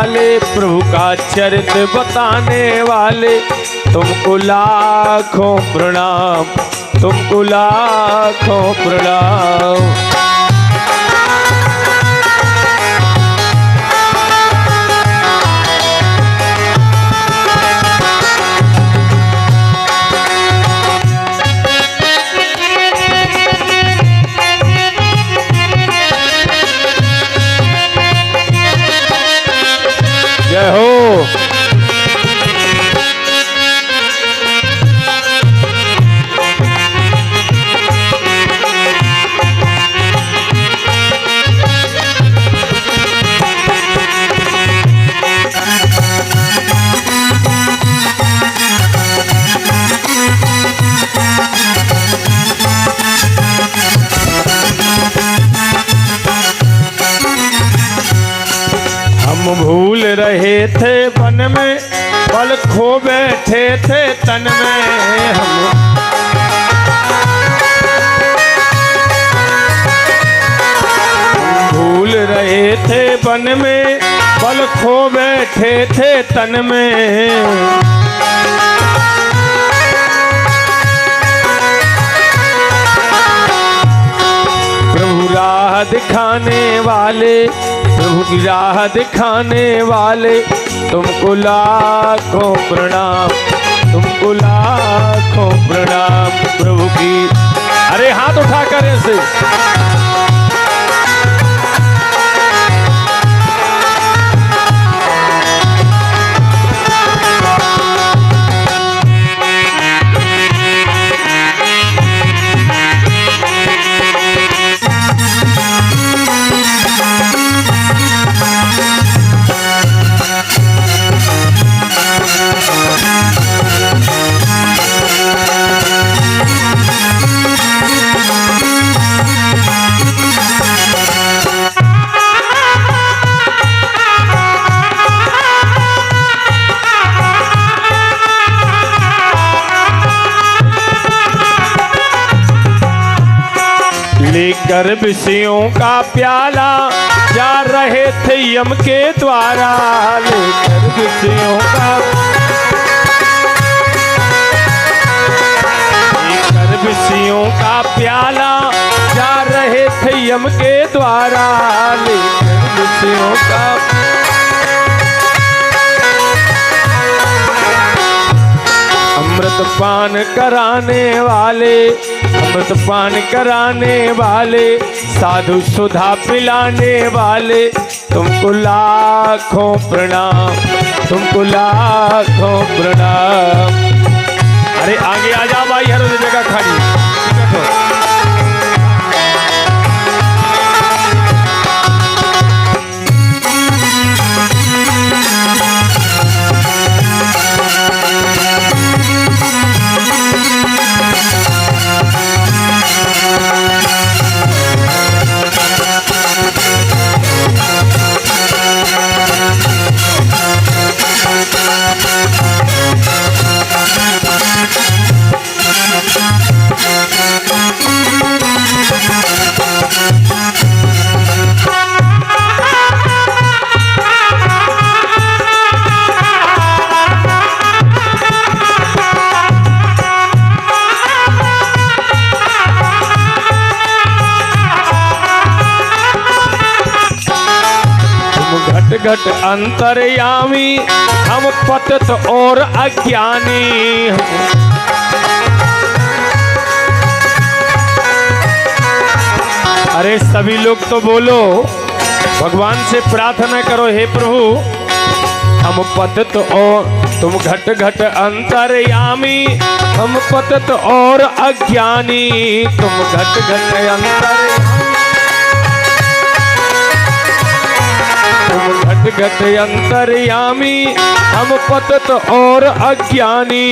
वाले, प्रभु का चरित्र बताने वाले, तुमको लाखों प्रणाम, तुमको लाखों प्रणाम। जय हो। भूल रहे थे वन में, पल खो बैठे थे तन में। हम भूल रहे थे वन में, पल खो बैठे थे तन में। प्रभु राह दिखाने वाले, प्रभु की राह दिखाने वाले, तुमको लाखों प्रणाम, तुमको लाखों प्रणाम। प्रभु की अरे हाथ उठा कर ऐसे लेकर विषयों का प्याला, जा रहे थे यम के द्वारा। लेकर विषयों का, लेकर विषयों का प्याला, जा रहे थे यम के द्वारा। लेकर विषयों का अमृत पान कराने वाले, अमृत पान कराने वाले, साधु सुधा पिलाने वाले, तुमको लाखों प्रणाम, तुमको लाखों प्रणाम। अरे आगे आ जा भाई, हर जगह खाली घट अंतर्यामी, हम पतित और अज्ञानी। अरे सभी लोग तो बोलो, भगवान से प्रार्थना करो, हे प्रभु हम पतित और तुम घट घट अंतर्यामी, हम पतित और अज्ञानी। तुम घट घट अंतर्यामी, घट घट अंतर्यामी, हम पतित और अज्ञानी।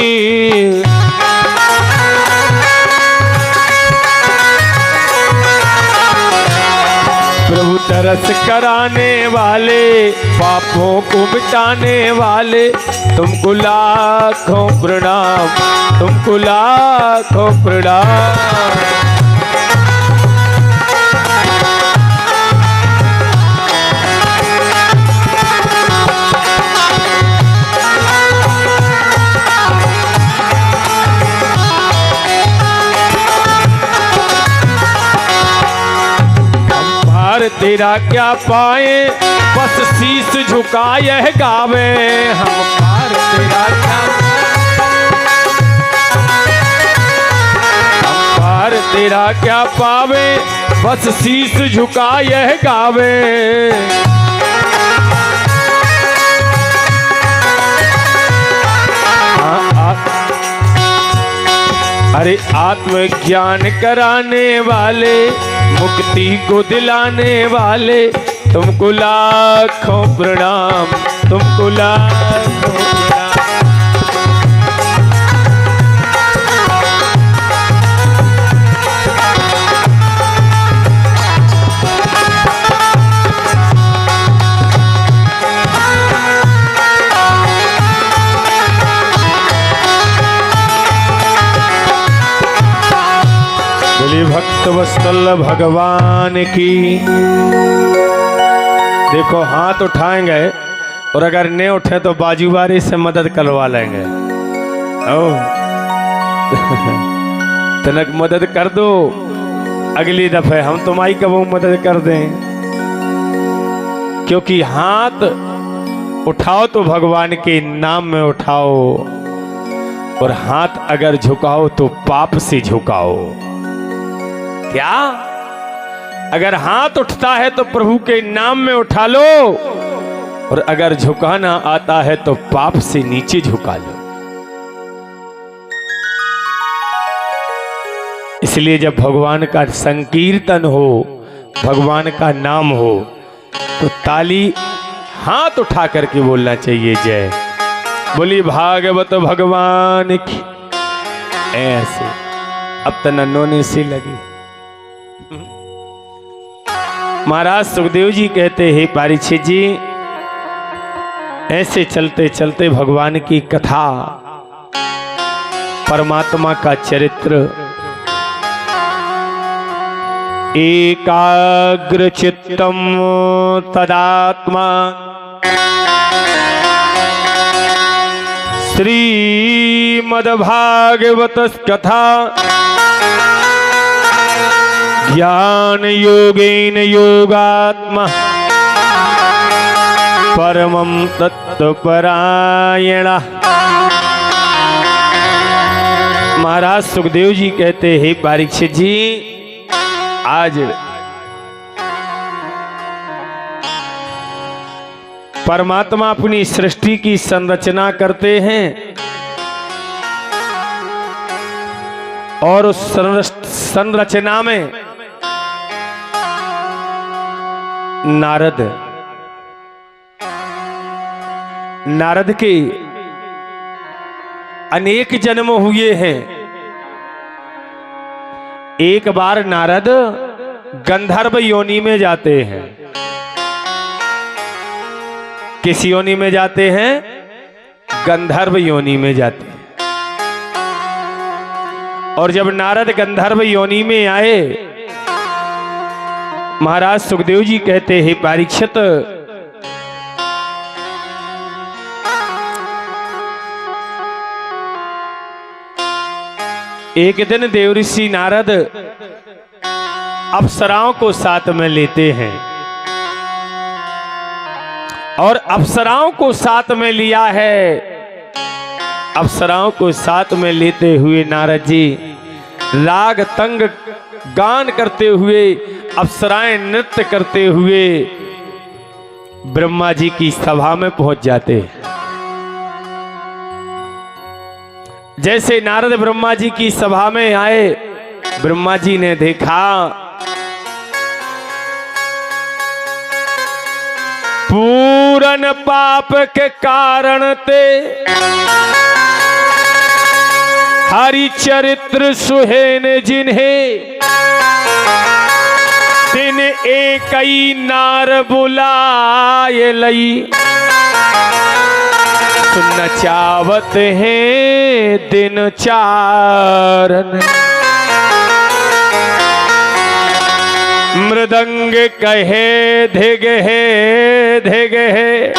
प्रभु तरस कराने वाले, पापों को मिटाने वाले, तुमको लाखों प्रणाम, तुमको लाखों प्रणाम। तेरा क्या पाए, बस शीस झुकाए गावे। हम पार तेरा क्या, हम पार तेरा क्या पावे, बस शीस झुकाए गावे। अरे आत्मज्ञान कराने वाले, मुक्ति को दिलाने वाले, तुमको लाखों प्रणाम, तुमको लाखों प्रणाम। भक्त वत्सल भगवान की। देखो हाथ उठाएंगे और अगर नहीं उठे तो बाजूबारी से मदद करवा लेंगे। ओ तनक मदद कर दो, अगली दफे हम तुम्हारी कब मदद कर दें। क्योंकि हाथ उठाओ तो भगवान के नाम में उठाओ, और हाथ अगर झुकाओ तो पाप से झुकाओ। क्या? अगर हाथ उठता है तो प्रभु के नाम में उठा लो, और अगर झुकाना आता है तो पाप से नीचे झुका लो। इसलिए जब भगवान का संकीर्तन हो, भगवान का नाम हो, तो ताली हाथ उठा करके बोलना चाहिए। जय बोली भागवत भगवान की। ऐसे अब तो नन्हों सी लगी। महाराज सुखदेव जी कहते हैं परीक्षित जी, ऐसे चलते चलते भगवान की कथा, परमात्मा का चरित्र, एकाग्र चित्तम तदात्मा श्रीमद्भागवत कथा ज्ञान योगेन योगात्मा परमं तत्वपरायण। महाराज सुखदेव जी कहते हैं परीक्षित जी, आज परमात्मा अपनी सृष्टि की संरचना करते हैं, और उस संरचना में नारद के अनेक जन्म हुए हैं। एक बार नारद गंधर्व योनि में जाते हैं। किस योनि में जाते हैं? गंधर्व योनि में जाते हैं। और जब नारद गंधर्व योनि में आए, महाराज सुखदेव जी कहते हैं परीक्षित, एक दिन देवऋषि नारद अप्सराओं को साथ में लेते हैं, और अप्सराओं को साथ में लिया है। अप्सराओं को साथ में लेते हुए नारद जी राग तंग गान करते हुए, अप्सराएं नृत्य करते हुए ब्रह्मा जी की सभा में पहुंच जाते। जैसे नारद ब्रह्मा जी की सभा में आए, ब्रह्मा जी ने देखा पूरन पाप के कारण ते हरि चरित्र सुहेन जिन्हें, दिन एक ही नार बुलाए लई, सुन चावत हैं दिन चारन। मृदंग कहे धिग है,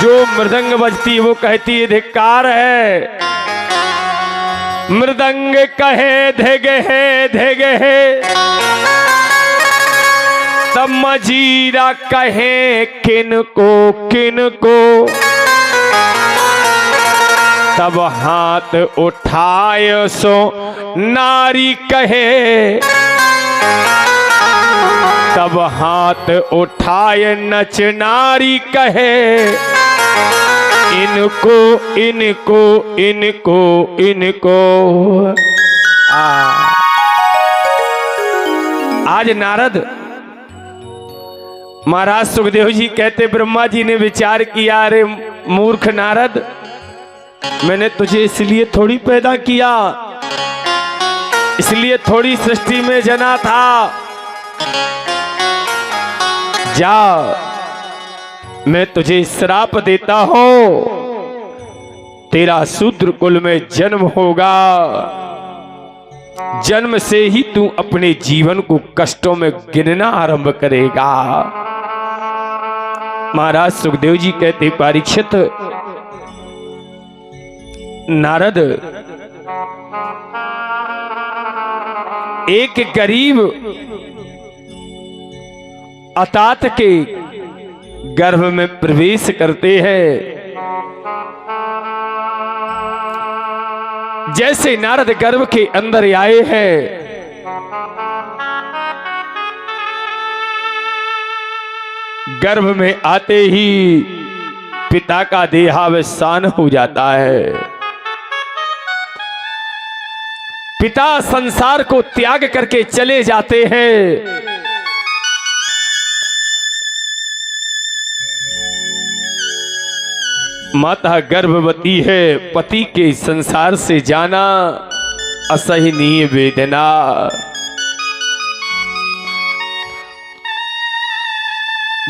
जो मृदंग बजती वो कहती है धिक्कार है। मृदंग कहे धिग है, तब मजीरा कहे किनको किनको, तब हाथ उठाए सो नारी कहे, तब हाथ उठाए नच नारी कहे, इनको इनको इनको इनको। आज नारद महाराज सुखदेव जी कहते ब्रह्मा जी ने विचार किया, अरे मूर्ख नारद, मैंने तुझे इसलिए थोड़ी पैदा किया, इसलिए थोड़ी सृष्टि में जना था। जा, मैं तुझे श्राप देता हूं, तेरा शूद्र कुल में जन्म होगा। जन्म से ही तू अपने जीवन को कष्टों में गिनना आरंभ करेगा। महाराज सुखदेव जी कहते, परीक्षित, नारद, एक गरीब अतात के गर्भ में प्रवेश करते हैं। जैसे नारद गर्भ के अंदर आए हैं, गर्भ में आते ही पिता का देहावसान हो जाता है। पिता संसार को त्याग करके चले जाते हैं। माता गर्भवती है, पति के संसार से जाना असहनीय वेदना।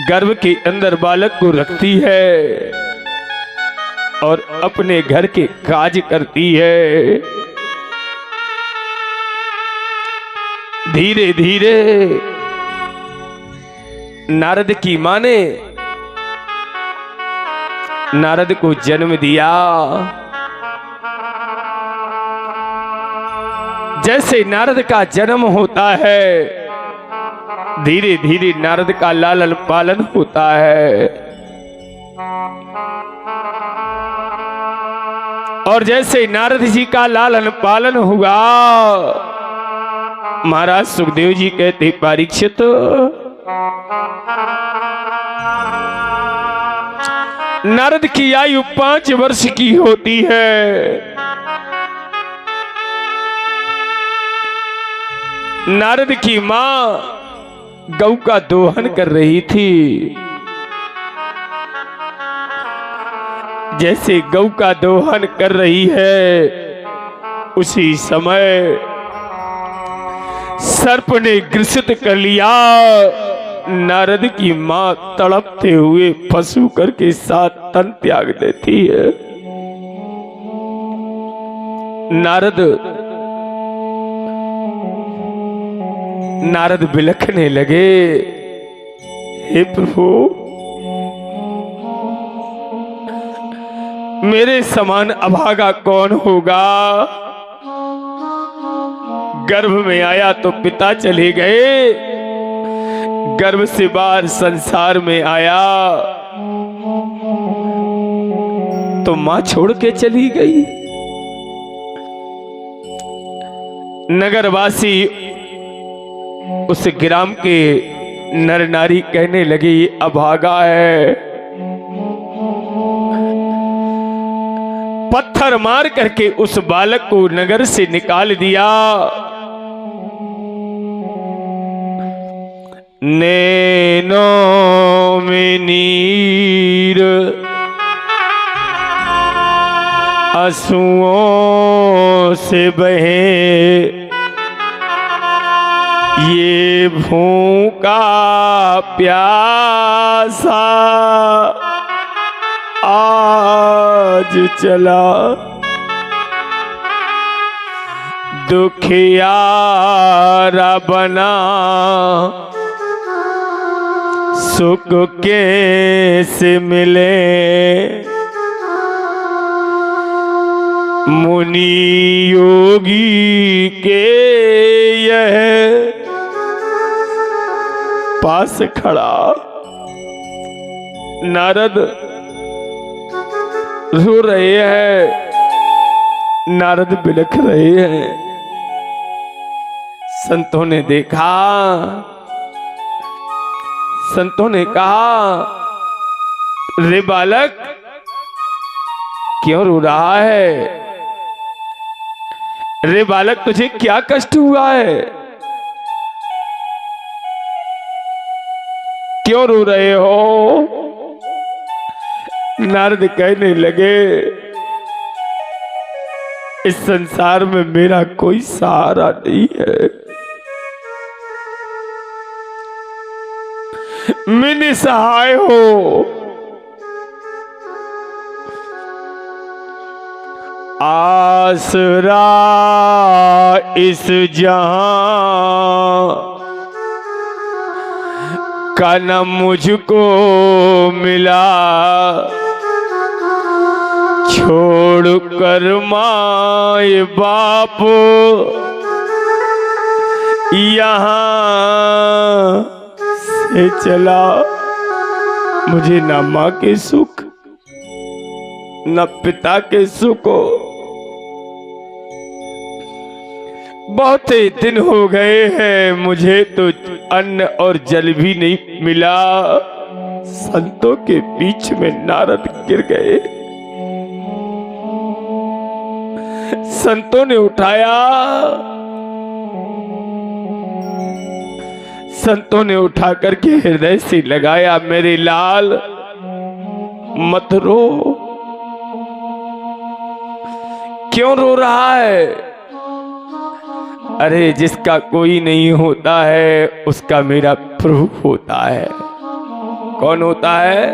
गर्भ के अंदर बालक को रखती है और अपने घर के काज करती है। धीरे धीरे नारद की मां ने नारद को जन्म दिया। जैसे नारद का जन्म होता है, धीरे धीरे नारद का लालन पालन होता है। और जैसे नारद जी का लालन पालन हुआ, महाराज सुखदेव जी कहते, परीक्षित, नारद की आयु 5 वर्ष की होती है। नारद की मां गौ का दोहन कर रही थी। जैसे गौ का दोहन कर रही है, उसी समय सर्प ने ग्रसित कर लिया। नारद की मां तड़पते हुए पशु करके साथ तन त्याग देती है। नारद बिलखने लगे, हे प्रभु, मेरे समान अभागा कौन होगा? गर्भ में आया तो पिता चले गए, गर्भ से बाहर संसार में आया तो मां छोड़ के चली गई। नगरवासी उस ग्राम के नर नारी कहने लगे, ये अभागा है। पत्थर मार करके उस बालक को नगर से निकाल दिया। नैनों में नीर आंसुओं से बहे, ये भूखा प्यासा आज चला, दुखियारा बना सुख कैसे मिले, मुनि योगी के यह पास खड़ा। नारद रो रहे हैं, नारद बिलख रहे हैं। संतों ने देखा, संतों ने कहा, रे बालक क्यों रो रहा है? रे बालक तुझे क्या कष्ट हुआ है? क्यों रो रहे हो? नारद कहने लगे, इस संसार में मेरा कोई सहारा नहीं है, मैं निसहाय हो। आसरा इस जहां का न मुझको मिला, छोड़ कर माए बाप यहाँ से चला। मुझे न माँ के सुख न पिता के सुख हो। बहुत ही दिन हो गए हैं, मुझे तो अन्न और जल भी नहीं मिला। संतों के बीच में नारद गिर गए। संतों ने उठाया, संतों ने उठा करके हृदय से लगाया, मेरे लाल मत रो। क्यों रो रहा है? अरे जिसका कोई नहीं होता है उसका मेरा प्रभु होता है। कौन होता है?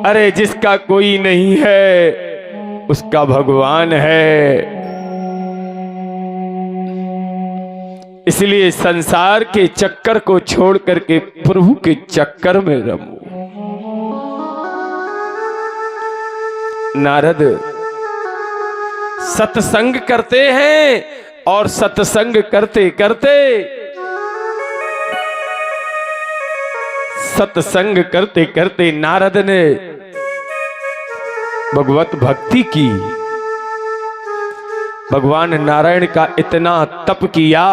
अरे जिसका कोई नहीं है उसका भगवान है। इसलिए संसार के चक्कर को छोड़ करके प्रभु के चक्कर में रमो। नारद सत्संग करते हैं और सत्संग करते करते, सत्संग करते करते नारद ने भगवत भक्ति की। भगवान नारायण का इतना तप किया,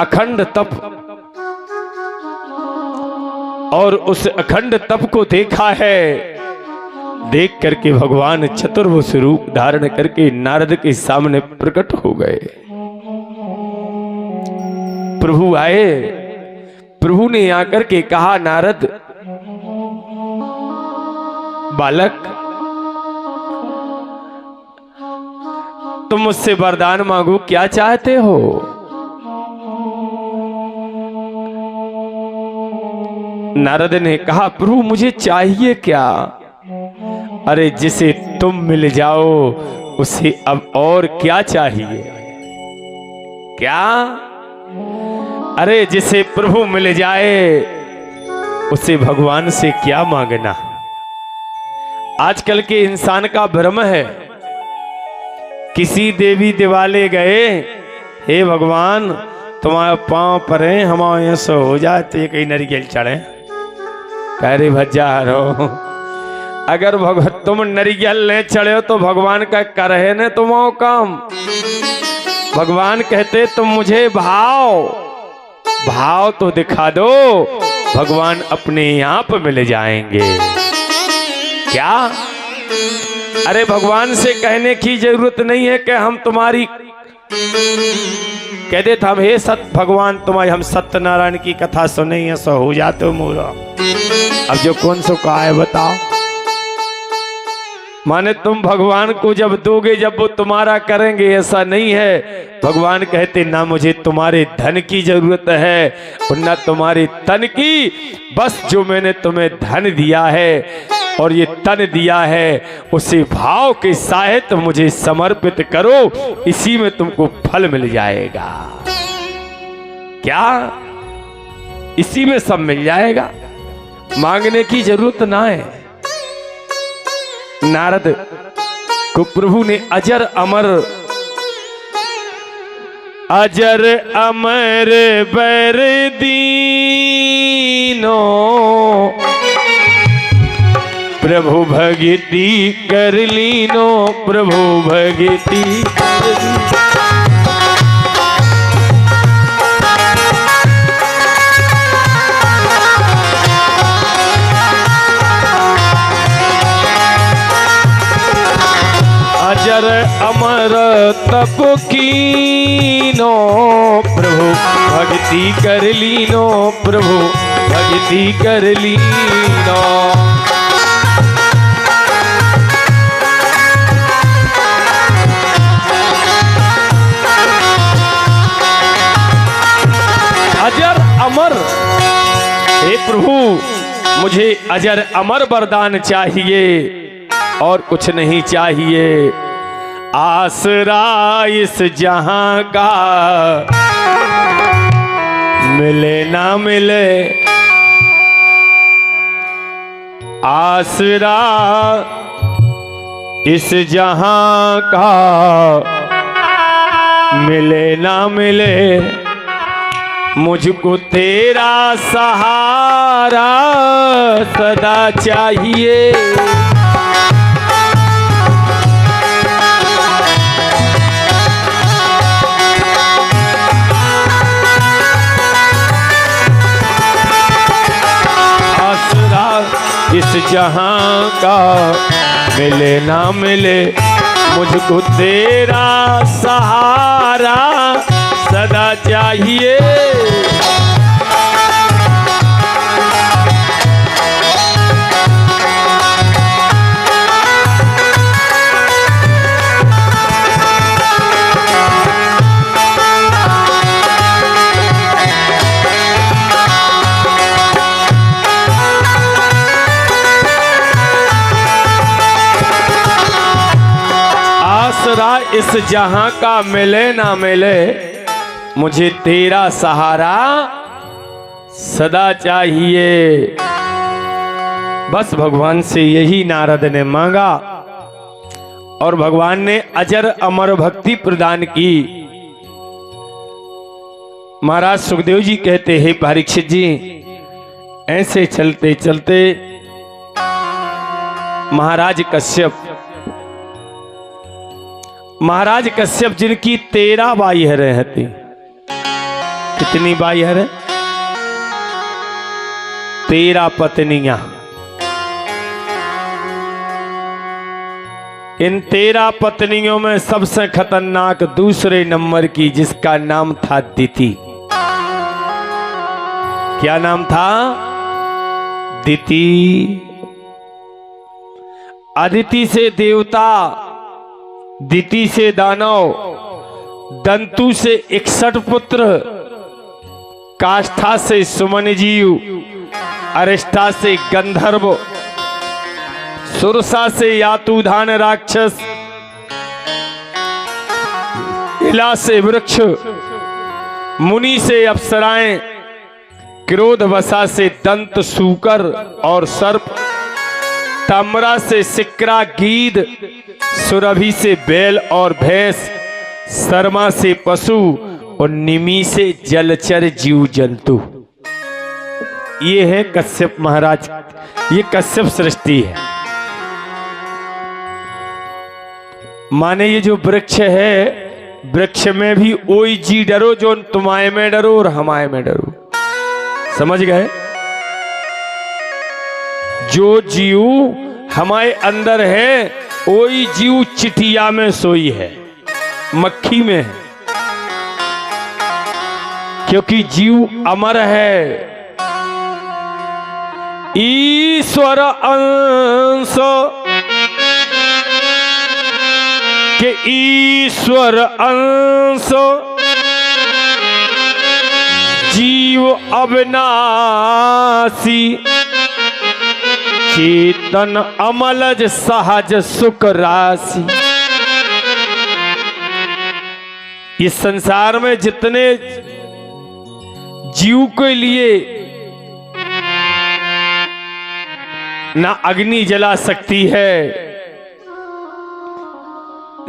अखंड तप, और उस अखंड तप को देखा है। देख करके भगवान चतुर्भुज रूप धारण करके नारद के सामने प्रकट हो गए। प्रभु आए, प्रभु ने आकर के कहा, नारद बालक तुम मुझसे वरदान मांगो, क्या चाहते हो? नारद ने कहा, प्रभु मुझे चाहिए क्या? अरे जिसे तुम मिल जाओ उसे अब और क्या चाहिए? क्या? अरे जिसे प्रभु मिल जाए उसे भगवान से क्या मांगना? आजकल के इंसान का भ्रम है। किसी देवी दिवाले गए, हे भगवान तुम्हारे पांव परे हमारे यहाँ से हो जाए तो कहीं नरियल चढ़े। कह रे भज्जा रहो, अगर तुम नरियल ले चढ़े हो तो भगवान का करे न तुम काम। भगवान कहते तुम मुझे भाव तो दिखा दो, भगवान अपने यहाँ पर मिल जाएंगे। क्या? अरे भगवान से कहने की जरूरत नहीं है कि हम तुम्हारी, कहते थे हम हे सत भगवान तुम्हारी, हम सत्यनारायण की कथा सुने हैं सो हो जाते हो मोरा। अब जो कौन सो कहा है बताओ? माने तुम भगवान को जब दोगे जब वो तुम्हारा करेंगे, ऐसा नहीं है। भगवान कहते ना मुझे तुम्हारे धन की जरूरत है और ना तुम्हारे तन की, बस जो मैंने तुम्हें धन दिया है और ये तन दिया है उसे भाव के साहित मुझे समर्पित करो, इसी में तुमको फल मिल जाएगा। क्या? इसी में सब मिल जाएगा, मांगने की जरूरत ना है। नारद को प्रभु ने अजर अमर अजर अमर बर दीनो प्रभु भगति कर लीनो प्रभु भगति कर लीनो। अजर अमर तप कीनो प्रभु भक्ति कर लीनो प्रभु भक्ति कर लीनो। अजर अमर, हे प्रभु मुझे अजर अमर वरदान चाहिए और कुछ नहीं चाहिए। आसरा इस जहां का मिले ना मिले, आसरा इस जहां का मिले ना मिले, मुझको तेरा सहारा सदा चाहिए। इस जहां का मिले ना मिले, मुझको तेरा सहारा सदा चाहिए। आसरा इस जहां का मिले ना मिले, मुझे तेरा सहारा सदा चाहिए। बस भगवान से यही नारद ने मांगा और भगवान ने अजर अमर भक्ति प्रदान की। महाराज सुखदेव जी कहते हैं परीक्षित जी, ऐसे चलते चलते महाराज कश्यप जिनकी 13 बाईहरें थी। कितनी बाईहरें? 13 पत्नियां। इन 13 पत्नियों में सबसे खतरनाक दूसरे नंबर की, जिसका नाम था दिति। क्या नाम था? दिति। अदिति से देवता, दिति से दानव, दंतु से 61 पुत्र, काष्ठा से सुमन जीव, अरिष्टा से गंधर्व, सुरसा से यातुधान राक्षस, इला से वृक्ष, मुनि से अप्सराएं, क्रोधवसा से दंत सूकर और सर्प, ताम्रा से सिक्रा गीद, सुरभि से बैल और भैंस, शर्मा से पशु और निमि से जलचर जीव जंतु। ये है कश्यप महाराज, ये कश्यप सृष्टि है। माने ये जो वृक्ष है, वृक्ष में भी ओई जी डरो जो तुम्हारे में डरो और हमारे में डरो। समझ गए? जो जीव हमारे अंदर है, ओई जीव चिटिया में सोई है, मक्खी में है, क्योंकि जीव अमर है। ईश्वर अंश के ईश्वर अंश, जीव अविनाशी, चेतन अमलज सहज सुख राशि। इस संसार में जितने जीव के लिए ना अग्नि जला सकती है,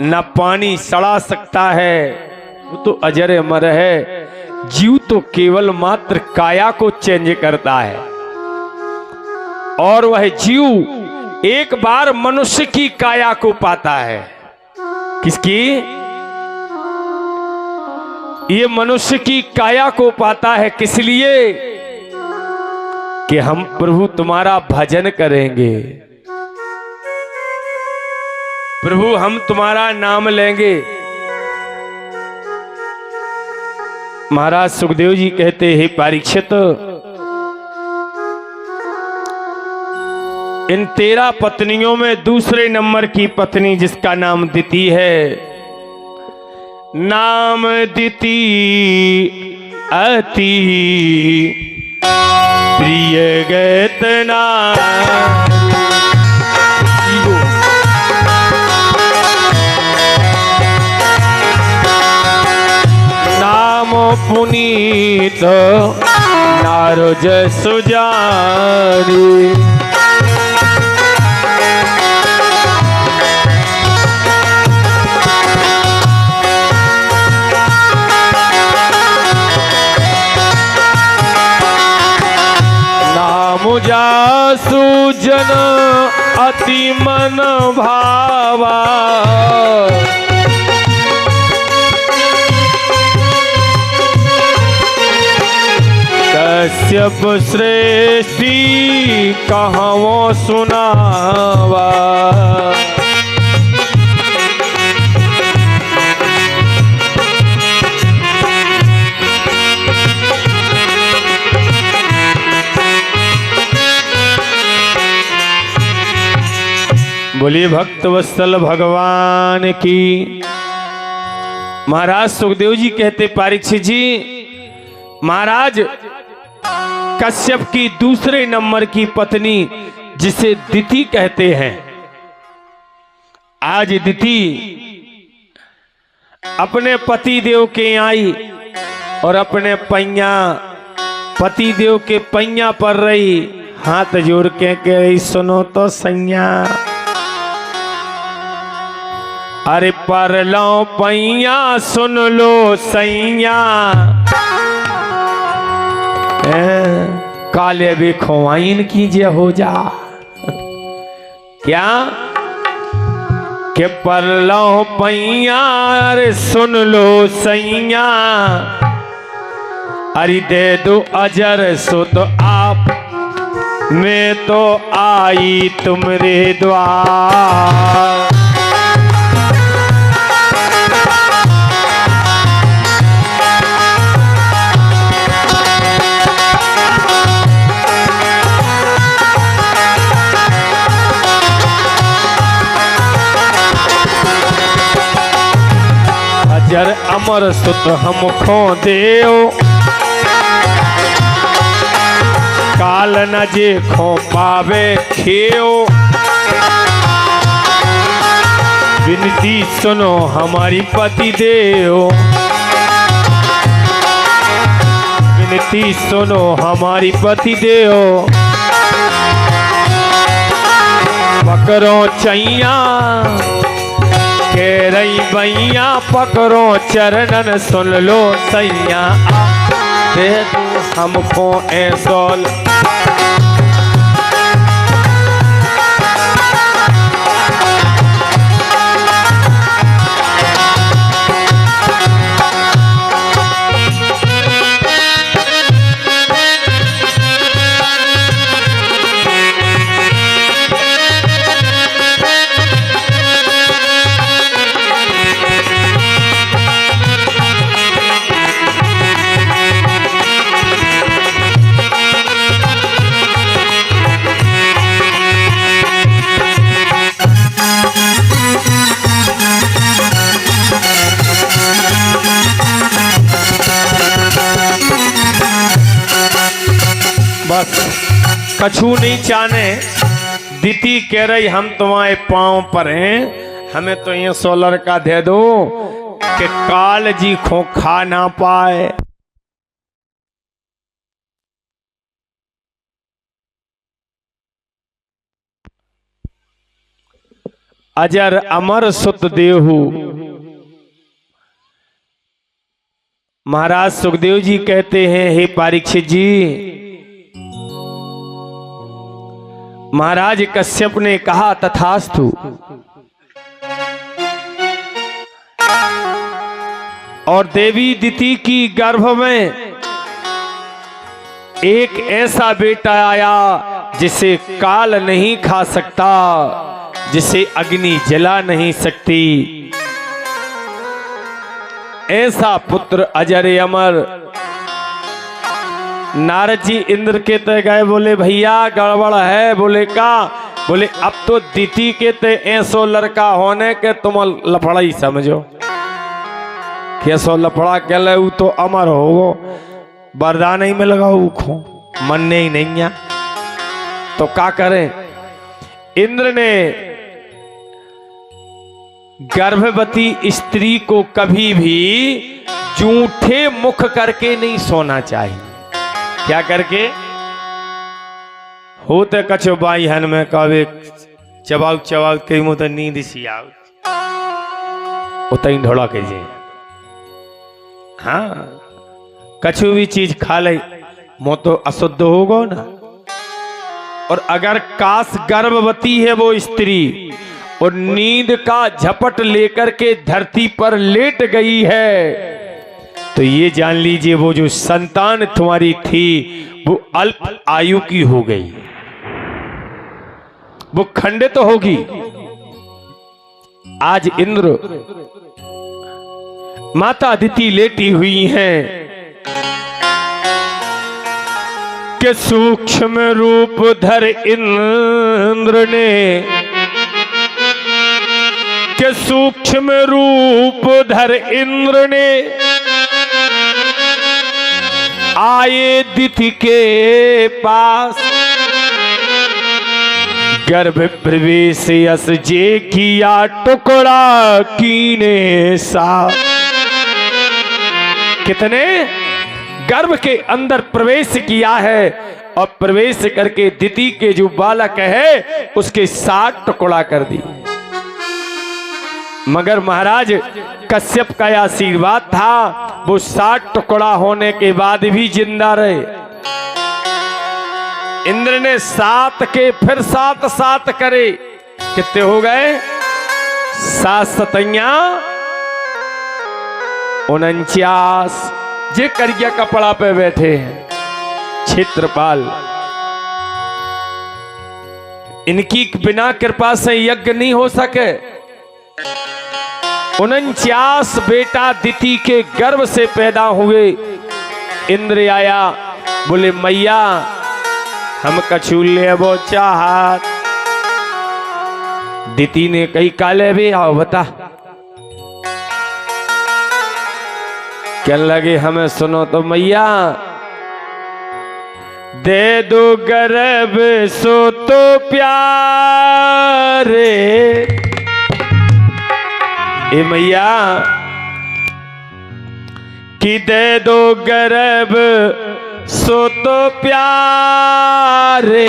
ना पानी सड़ा सकता है, तो अजर अमर है। जीव तो केवल मात्र काया को चेंज करता है और वह जीव एक बार मनुष्य की काया को पाता है। किसकी? ये मनुष्य की काया को पाता है। किस लिए? कि हम प्रभु तुम्हारा भजन करेंगे, प्रभु हम तुम्हारा नाम लेंगे। महाराज सुखदेव जी कहते हैं, परीक्षित, इन 13 पत्नियों में दूसरे नंबर की पत्नी जिसका नाम दिति है, नाम दिति अति प्रिय गैतना, नाम पुनीत नारज सुजानी, सुजन अति मन भावा, कश्यप श्रेष्ठी कहवो सुनावा, बोलिए भक्त वत्सल भगवान की। महाराज सुखदेव जी कहते, परीक्षित जी, महाराज कश्यप की दूसरे नंबर की पत्नी जिसे दिति कहते हैं, आज दिति अपने पति देव के आई और अपने पैया पति देव के पैया पर रही, हाथ जोड़ के कह रही, सुनो तो सैया, अरे पर लो पैया सुन लो सैया, काले भी खोवाइन कीजिए हो जा। क्या? के पर लो पैया, अरे सुन लो सैया, अरे दे दो अजर सो तो आप मैं तो आई तुम्हारे द्वार। अजर अमर सुत हम खो देव, काल न जे खो पावे खेओ, विनती सुनो हमारी पति देव, विनती सुनो हमारी पति देव, पकड़ो चैया कह रही भैया, पकड़ो चरणन सुन लो सैया, दे दो हमको ऐसोल। बस कछु नहीं चाहने। दीदी कह रही हम तुम्हारे पांव पर हैं, हमें तो ये सोलर का दे दो कि काल जी खो खा ना पाए। अजर अमर सुत देहु महाराज सुखदेव जी कहते हैं, हे परीक्षित जी, महाराज कश्यप ने कहा तथास्तु। और देवी दिति की गर्भ में एक ऐसा बेटा आया जिसे काल नहीं खा सकता, जिसे अग्नि जला नहीं सकती। ऐसा पुत्र अजर अमर। नारद जी इंद्र के तय गए, बोले भैया गड़बड़ है। बोले का? बोले अब तो दिति के तय ऐसो लड़का होने के तुम लफड़ा ही समझो। कैसो लफड़ा के ले तो अमर हो, वरदान ही में लगाओ खो, मनने ही नहीं है तो क्या करें। इंद्र ने गर्भवती स्त्री को कभी भी जूठे मुख करके नहीं सोना चाहिए। क्या करके? होते कछो बाई हन में कहे चबाऊ चबाऊ कई मुँह तो नींद सी आओ उतई ढोड़ा के जे। हाँ, कछु भी चीज खा ले मुँह तो अशुद्ध होगा ना। और अगर काश गर्भवती है वो स्त्री और नींद का झपट लेकर के धरती पर लेट गई है, तो ये जान लीजिए वो जो संतान तुम्हारी थी वो अल्प आयु की हो गई, वो खंडित तो होगी। आज इंद्र माता अदिति लेटी हुई हैं कि सूक्ष्म रूप धर इंद्र ने, के सूक्ष्म रूप धर इंद्र ने आए दिति के पास। गर्भ प्रवेश यस जे किया टुकड़ा कीने सा। कितने गर्भ के अंदर प्रवेश किया है और प्रवेश करके दिति के जो बालक है उसके 7 टुकड़ा कर दी। मगर महाराज कश्यप का आशीर्वाद था, वो 7 टुकड़ा होने के बाद भी जिंदा रहे। इंद्र ने 7 के फिर 7 करे, कितने हो गए? 7 सतैया 49। जे करिया कपड़ा पे बैठे हैं क्षेत्रपाल, इनकी बिना कृपा से यज्ञ नहीं हो सके। 49 बेटा दिति के गर्भ से पैदा हुए। इंद्र आया, बोले मैया हम कछु ले वो चाहत। दिति ने कही काले भी आओ बता। क्या लगे हमें? सुनो तो मैया दे दो गर्भ सो तो प्यारे। ए मैया कि दे दो गर्भ सो तो प्यारे,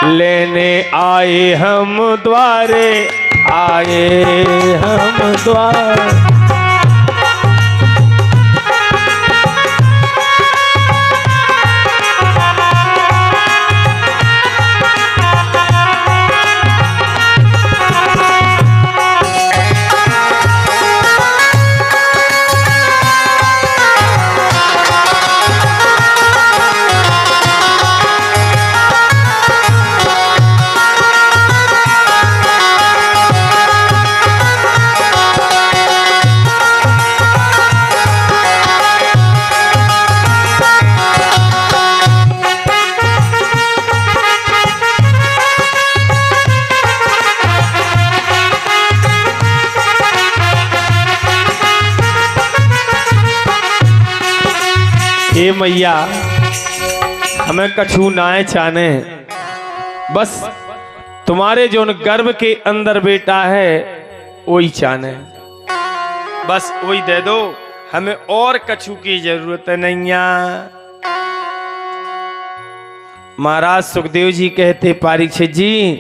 लेने आए हम द्वारे, आए हम द्वारे। हे मैया हमें कछु नाए चाने, बस तुम्हारे जो गर्भ के अंदर बेटा है वही चाने, बस वही दे दो, हमें और कछु की जरूरत नहीं है। महाराज सुखदेव जी कहते परीक्षित जी,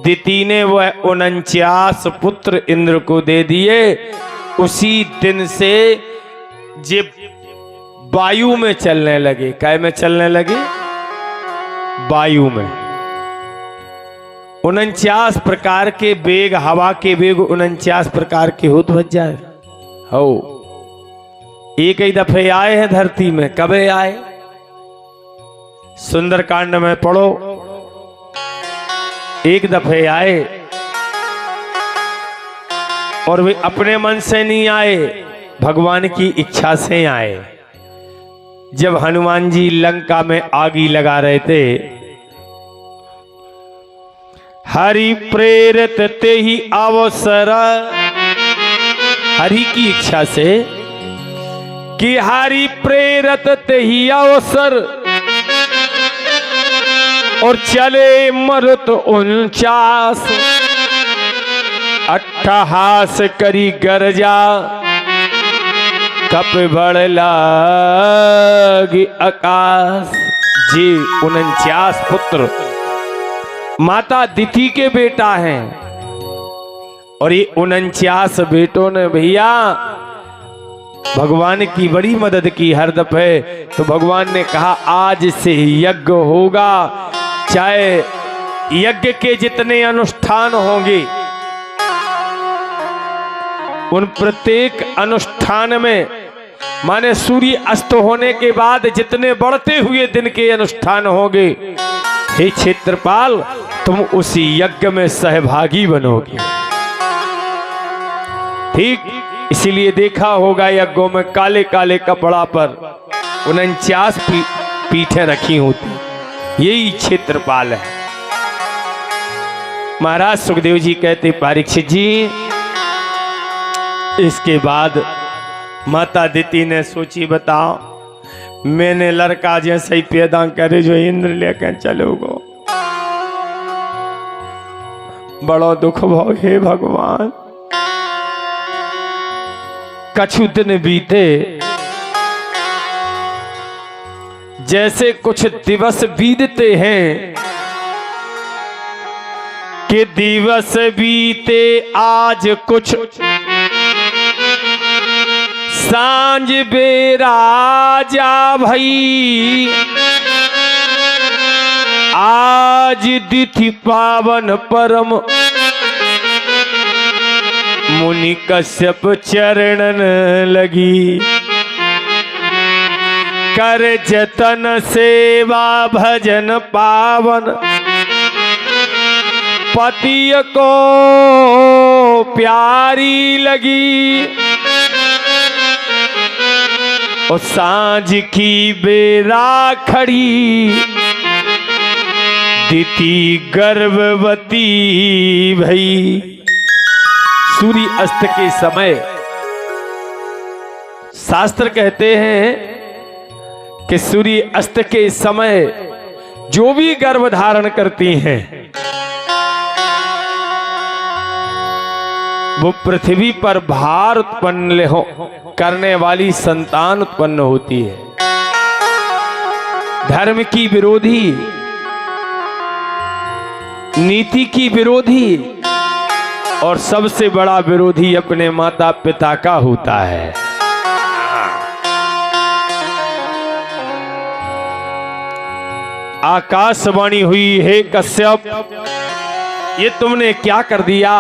दिति ने वह 49 पुत्र इंद्र को दे दिए। उसी दिन से जे वायु में चलने लगे। काय में चलने लगे? वायु में। 49 प्रकार के वेग, हवा के वेग 49 प्रकार के हो तो बच जाए हो। एक ही दफे आए हैं धरती में। कब आए? सुंदरकांड में पढ़ो। एक दफे आए और वे अपने मन से नहीं आए, भगवान की इच्छा से आए। जब हनुमान जी लंका में आगी लगा रहे थे, हरि प्रेरित ते ही अवसर, हरि की इच्छा से कि हरि प्रेरित ते ही अवसर, और चले मरुत 49 अट्ठहास करी गरजा, कप बढ़ लागी आकाश। जी 49 पुत्र माता दिति के बेटा हैं, और ये 49 बेटों ने भैया भगवान की बड़ी मदद की हर दफे। तो भगवान ने कहा आज से यज्ञ होगा, चाहे यज्ञ के जितने अनुष्ठान होंगे उन प्रत्येक अनुष्ठान में, माने सूर्य अस्त होने के बाद जितने बढ़ते हुए दिन के अनुष्ठान होंगे, हे क्षेत्रपाल तुम उसी यज्ञ में सहभागी बनोगे। ठीक इसीलिए देखा होगा यज्ञों में काले काले कपड़ा पर 49 पीठें रखी होती, यही क्षेत्रपाल है। महाराज सुखदेव जी कहते परीक्षित जी, इसके बाद माता दिति ने सोची बताओ मैंने लड़का जैसे ही पैदा करे जो इंद्र लेकर चलोगो, बड़ा दुख भाव। हे भगवान कछु दिन बीते, जैसे कुछ दिवस बीतते हैं कि दिवस बीते आज कुछ, सांझ बेरा जा भई, आज तिथि पावन परम, मुनि कश्यप चरणन लगी, कर जतन सेवा भजन पावन, पति को प्यारी लगी। और सांझ की बेरा खड़ी, दिति गर्भवती भई। सूर्य अस्त के समय शास्त्र कहते हैं कि सूर्य अस्त के समय जो भी गर्भ धारण करती हैं वो पृथ्वी पर भार उत्पन्न करने वाली संतान उत्पन्न होती है। धर्म की विरोधी, नीति की विरोधी, और सबसे बड़ा विरोधी अपने माता पिता का होता है। आकाशवाणी हुई, हे कश्यप ये तुमने क्या कर दिया?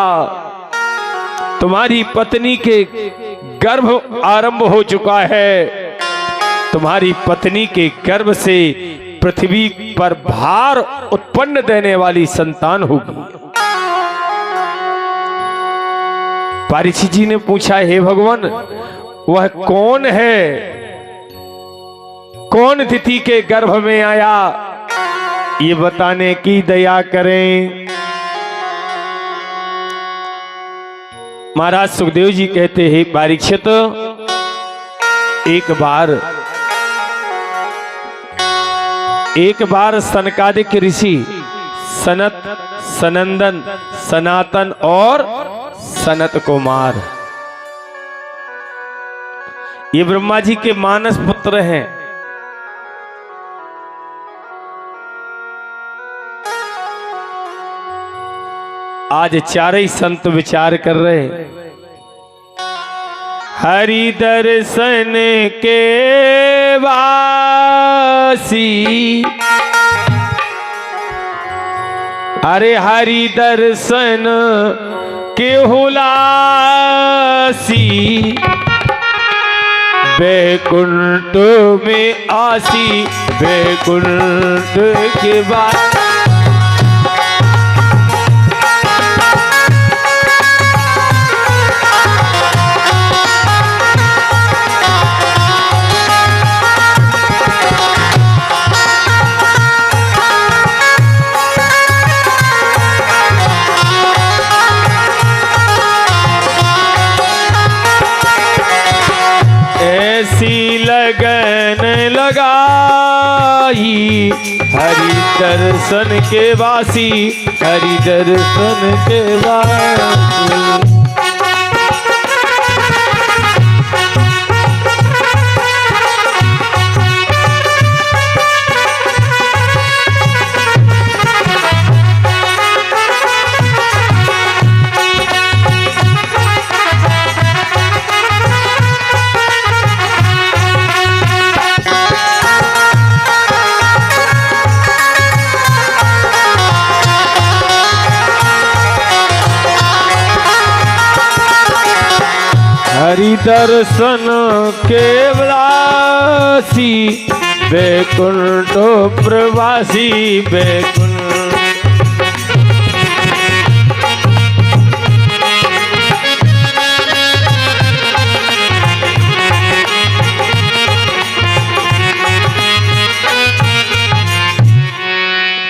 तुम्हारी पत्नी के गर्भ आरंभ हो चुका है, तुम्हारी पत्नी के गर्भ से पृथ्वी पर भार उत्पन्न देने वाली संतान होगी। परीक्षित जी ने पूछा, हे भगवान वह कौन है, कौन दिति के गर्भ में आया, ये बताने की दया करें। महाराज सुखदेव जी कहते हैं परीक्षित एक बार सनकादिक ऋषि सनत, सनंदन, सनातन और सनत कुमार, ये ब्रह्मा जी के मानस पुत्र हैं। आज चारे संत विचार कर रहे हैं, हरि दर्शन के वासी, अरे हरि दर्शन के हुलासी, बैकुंठ में आसी बैकुंठ के बाद। ऐसी लगन लगाई हरि दर्शन के वासी, हरि दर्शन के वासी। हरि दर्शन के वासी, बैकुंठ प्रवासी बैकुंठ।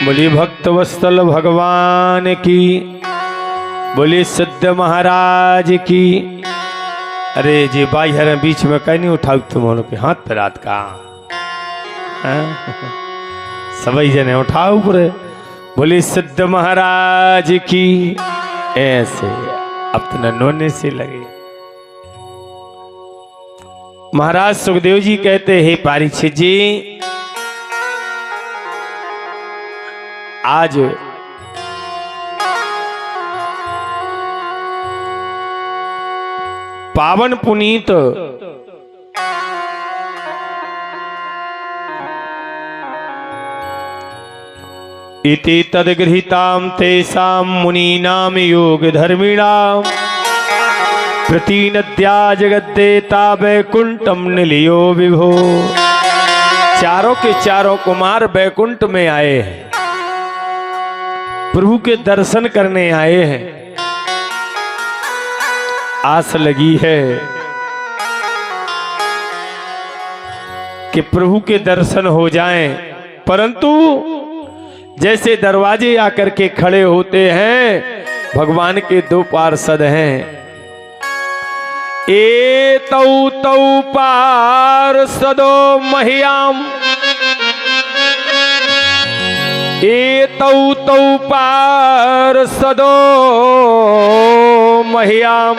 बोलिए भक्त वत्सल भगवान की, बोलिए सिद्ध महाराज की। अरे जी भाई हर बीच में कहीं नहीं उठाऊ तुम के हाथ पे रात का सभी जने उठाओ पूरे। बोली सिद्ध महाराज की। ऐसे अपना नोने से लगे। महाराज सुखदेव जी कहते हैं परीक्षित जी, आज पावन पुनीत इति तद्गृहीतां तेषां मुनीनां योग धर्मिणां प्रतिनद्या जगद्देता वैकुंठम निलियो विभो। चारों के चारों कुमार वैकुंठ में आए हैं, प्रभु के दर्शन करने आए हैं। आस लगी है कि प्रभु के दर्शन हो जाएं, परंतु जैसे दरवाजे आकर के खड़े होते हैं, भगवान के दो पार्षद हैं। ए तौ तौ पार्षदो मह्याम, ए तौ तौ पार्षदो मह्याम,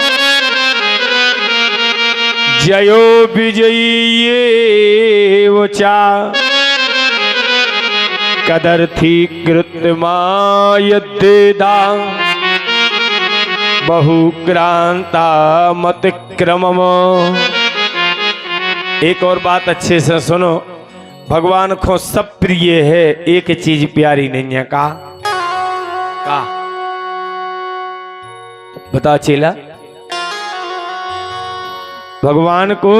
जयो विजयी वचा कदर्थी कृतमायद्देदा बहुक्रांता मत क्रमम। एक और बात अच्छे से सुनो, भगवान को सब प्रिय है, एक चीज प्यारी नहीं है। का बता चेला? भगवान को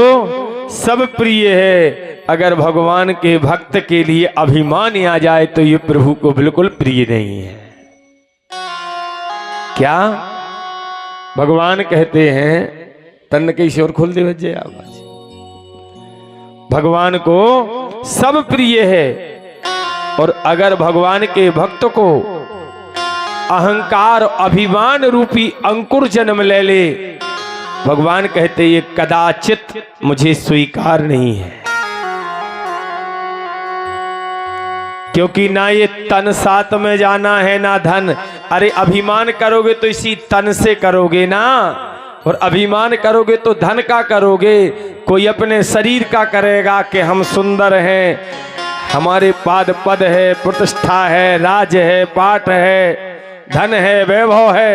सब प्रिय है। अगर भगवान के भक्त के लिए अभिमान आ जाए तो ये प्रभु को बिल्कुल प्रिय नहीं है। क्या भगवान कहते हैं? तन के ईश्वर खोल दे बजे आवाज। भगवान को सब प्रिय है, और अगर भगवान के भक्त को अहंकार अभिमान रूपी अंकुर जन्म ले ले, भगवान कहते ये कदाचित मुझे स्वीकार नहीं है। क्योंकि ना ये तन साथ में जाना है ना धन। अरे अभिमान करोगे तो इसी तन से करोगे ना, और अभिमान करोगे तो धन का करोगे। कोई अपने शरीर का करेगा कि हम सुंदर हैं, हमारे पाद पद है, प्रतिष्ठा है, राज है, पाठ है, धन है, वैभव है।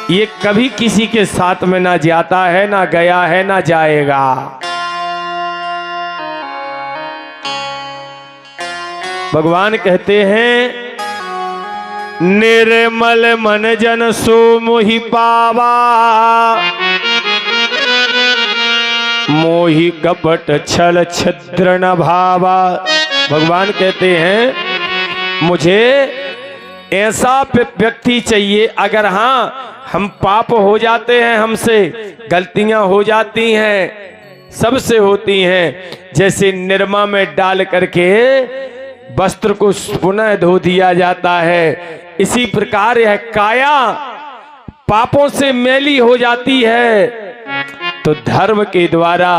ये कभी किसी के साथ में ना जाता है, ना गया है, ना जाएगा। भगवान कहते हैं निर्मल मन जन सो मोहि पावा, मोहि कपट छल छिद्र न भावा। भगवान कहते हैं मुझे ऐसा व्यक्ति चाहिए, अगर हाँ हम पाप हो जाते हैं, हमसे गलतियां हो जाती हैं, सबसे होती हैं, जैसे निरमा में डाल करके वस्त्र को पुनः धो दिया जाता है, इसी प्रकार यह काया पापों से मैली हो जाती है। तो धर्म के द्वारा,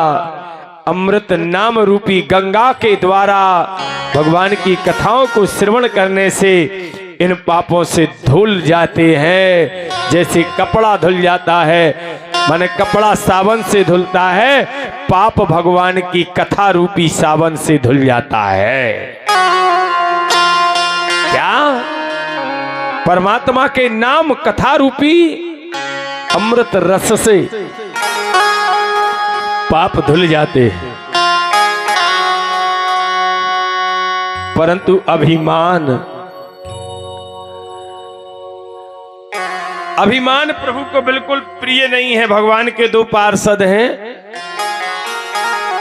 अमृत नाम रूपी गंगा के द्वारा, भगवान की कथाओं को श्रवण करने से इन पापों से धुल जाते हैं, जैसे कपड़ा धुल जाता है, माने कपड़ा सावन से धुलता है, पाप भगवान की कथा रूपी सावन से धुल जाता है। क्या? परमात्मा के नाम कथा रूपी अमृत रस से पाप धुल जाते हैं। परंतु अभिमान प्रभु को बिल्कुल प्रिय नहीं है। भगवान के दो पार्षद हैं,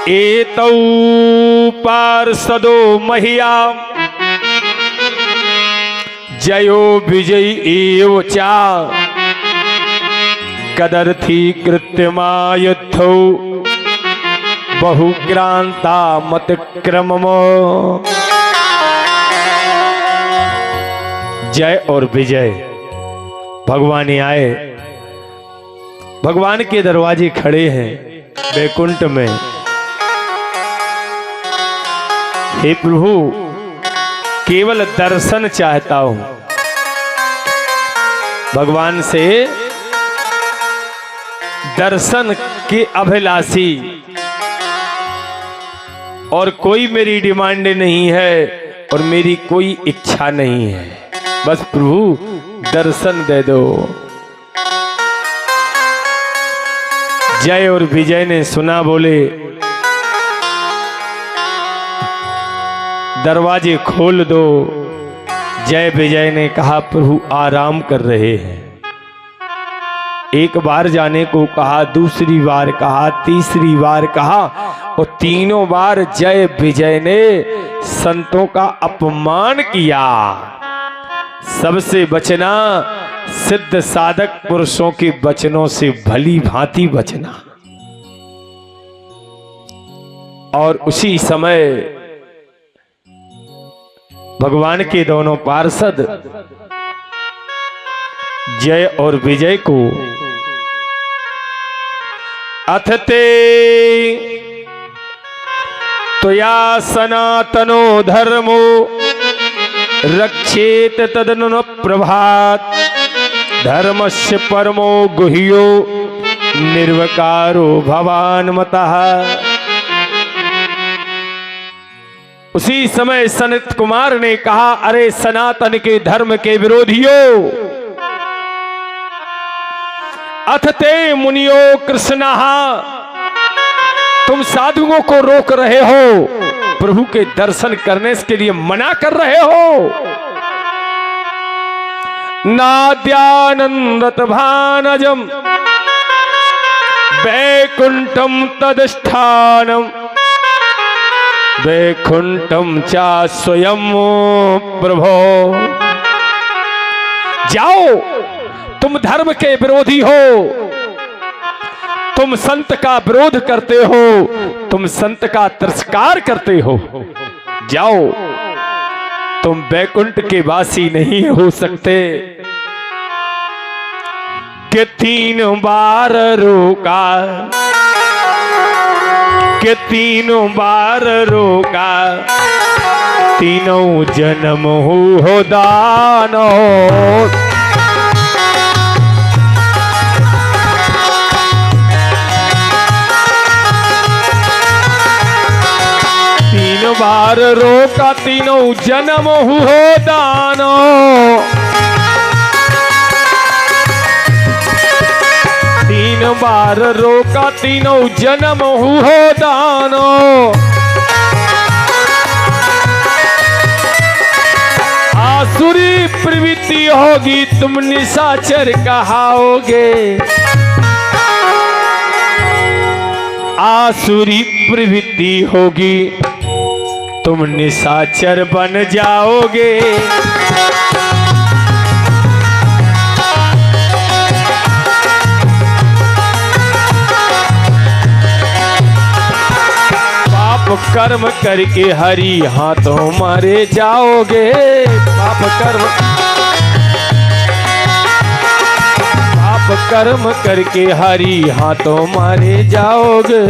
एतौ पार्षदो महिया जयो विजयी एव चा, कदर्थी कृत्यमायुद्धौ बहुक्रांता मतक्रममो। जय और विजय भगवान आए, भगवान के दरवाजे खड़े हैं वैकुंठ में। हे प्रभु, केवल दर्शन चाहता हूं, भगवान से दर्शन के अभिलाषी, और कोई मेरी डिमांड नहीं है और मेरी कोई इच्छा नहीं है, बस प्रभु दर्शन दे दो। जय और विजय ने सुना, बोले दरवाजे खोल दो। जय विजय ने कहा प्रभु आराम कर रहे हैं। एक बार जाने को कहा, दूसरी बार कहा, तीसरी बार कहा, और तीनों बार जय विजय ने संतों का अपमान किया। सबसे बचना, सिद्ध साधक पुरुषों के वचनों से भली भांति बचना। और उसी समय भगवान के दोनों पार्षद जय और विजय को अथते त्वया सनातनो धर्मो रक्षेत तदनु प्रभात, धर्मस्य परमो गुह्यो निर्वकारो भवान मतः। उसी समय सनत कुमार ने कहा, अरे सनातन के धर्म के विरोधियों, अथते मुनियो कृष्णः, तुम साधुओं को रोक रहे हो, प्रभु के दर्शन करने के लिए मना कर रहे हो। नाद्यानंदत भानजम वैकुंठम तदस्थानम, वैकुंठम चा स्वयं प्रभो। जाओ, तुम धर्म के विरोधी हो, तुम संत का विरोध करते हो, तुम संत का तिरस्कार करते हो, जाओ, तुम वैकुंठ के वासी नहीं हो सकते। कि 3 बार रोका, कि 3 बार रोका, तीनों जन्म हो दानो। तीन बार रोका, तीनों जन्म हो दानो। तीन बार रोका तीनों जन्म हुओ दानो। आसुरी प्रवृत्ति होगी तुम निशाचर कहाओगे। आसुरी प्रवृत्ति होगी तुम निशाचर बन जाओगे। पाप कर्म करके हरि हाथों मारे जाओगे। पाप कर्म करके हरि हाथों मारे जाओगे।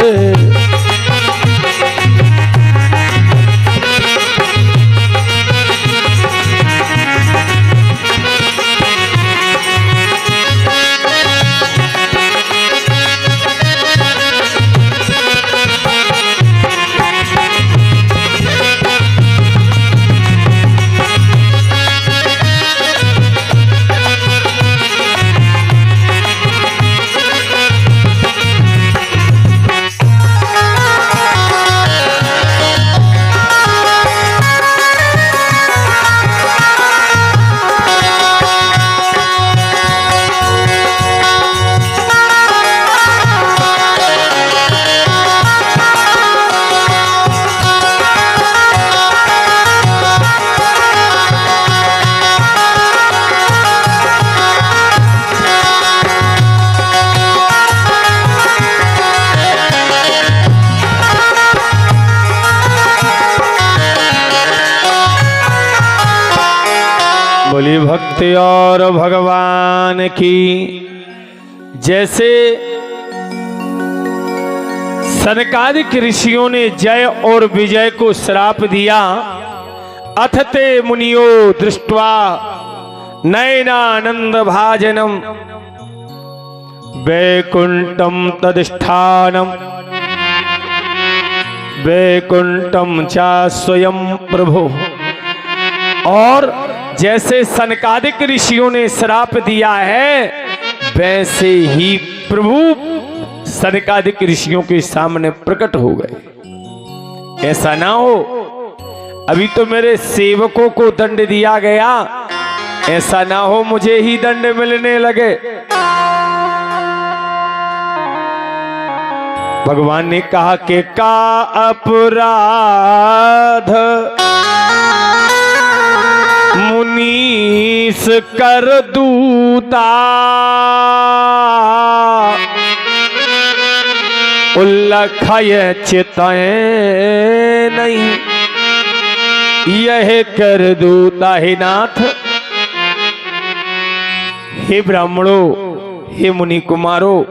बोली भक्ति और भगवान की। जैसे सनकादिक ऋषियों ने जय और विजय को श्राप दिया। अथ ते मुनियो दृष्ट्वा नयनानंद भाजनम वैकुंठम तदिष्ठानम वैकुंठम चा स्वयं प्रभु। और जैसे सनकादिक ऋषियों ने श्राप दिया है वैसे ही प्रभु सनकादिक ऋषियों के सामने प्रकट हो गए। ऐसा ना हो अभी तो मेरे सेवकों को दंड दिया गया, ऐसा ना हो मुझे ही दंड मिलने लगे। भगवान ने कहा कि का अपराध मुनीस कर दूता उल्लखय चितय नहीं। यह कर दूता हे नाथ। हे ब्राह्मणों, हे मुनि कुमारों,